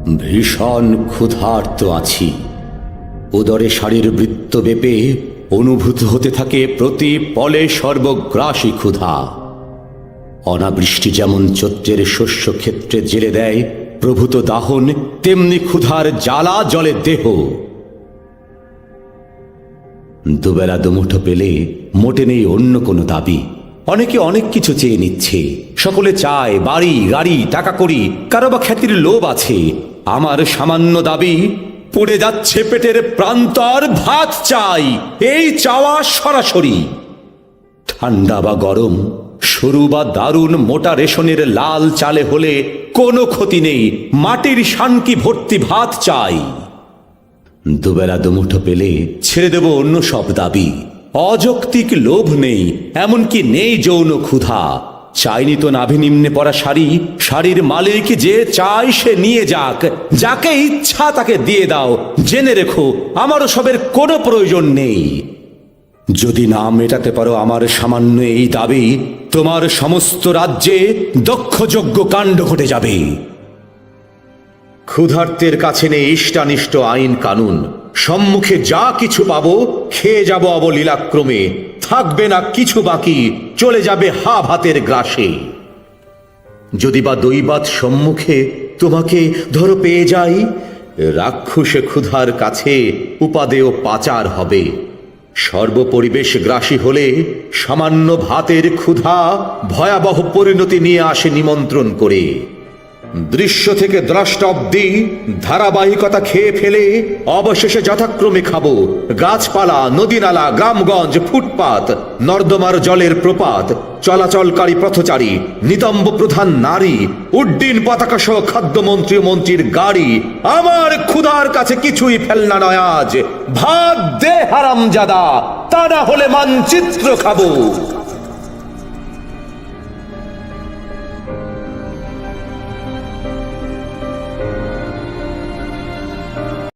ভীষণ ক্ষুধার্ত আছি। উদরে শাড়ির বৃত্ত বেপে অনুভূত হতে থাকে প্রতি পলে সর্বগ্রাসী ক্ষুধা। অনাবৃষ্টি যেমন চৈত্রের শস্য ক্ষেত্রে জেলে দেয় প্রভূত দাহন, তেমনি ক্ষুধার জ্বালা জলে দেহ। দুবেলা দুমুঠো পেলে মোটে নেই অন্য কোনো দাবি। অনেকে অনেক কিছু চেয়ে নিচ্ছে, সকলে চায় বাড়ি গাড়ি টাকা কড়ি, কারো বা খ্যাতির লোভ আছে। আমার সামান্য দাবি, পড়ে যাচ্ছে পেটের প্রান্তর, ভাত চাই, এই চাওয়া সরাসরি। ঠান্ডা বা গরম, সরু বা দারুণ, মোটা রেশনের লাল চালে হলে কোনো ক্ষতি নেই, মাটির শানকি ভর্তি ভাত চাই। দুবেলা দুমুঠো পেলে ছেড়ে দেব অন্য সব দাবি। অযৌক্তিক লোভ নেই, এমনকি নেই যৌন ক্ষুধা। চাইনি তো নাভি নিম্নে পড়া শাড়ি, শাড়ির মালিক যে চায় সে নিয়ে যাক, যাকে ইচ্ছা তাকে দিয়ে দাও। জেনে রেখো আমারও সবের কোনো প্রয়োজন নেই। যদি না মেটাতে পারো আমার সামান্য এই দাবি, তোমার সমস্ত রাজ্যে দক্ষযজ্ঞ কাণ্ড ঘটে যাবে। ক্ষুধার্তের কাছে নেই ইষ্টানিষ্ট আইন কানুন। সম্মুখে যা কিছু পাবো খেয়ে যাব অবলীলাক্রমে, থাকবে না কিছু বাকি, চলে যাবে হা ভাতের গ্রাসে। যদি বা দৈবাত সম্মুখে তোমাকে ধরো পেয়ে যাই, রাক্ষসে ক্ষুধার কাছে উপাদেয় পাচার হবে। সর্বপরিবেশ গ্রাসী হলে সামান্য ভাতের ক্ষুধা ভয়াবহ পরিণতি নিয়ে আসে নিমন্ত্রণ করে। দৃশ্য থেকে দ্রষ্টা অব্দি ধারাবাহিকতা খেয়ে ফেলে অবশেষে যথাক্রমে খাবো গাছপালা, নদীনালা, গ্রামগঞ্জ, ফুটপাত, নর্দমার জলের প্রপাত, চলাচলকারী পথচারী, নিতম্ব প্রধান নারী, উড্ডীন পতাকা সহ খাদ্যমন্ত্রী ও মন্ত্রীর গাড়ি। আমার ক্ষুধার কাছে কিছুই ফেলনা নয় আজ। ভাত দে হারামজাদা, তা না হলে মানচিত্র খাবো।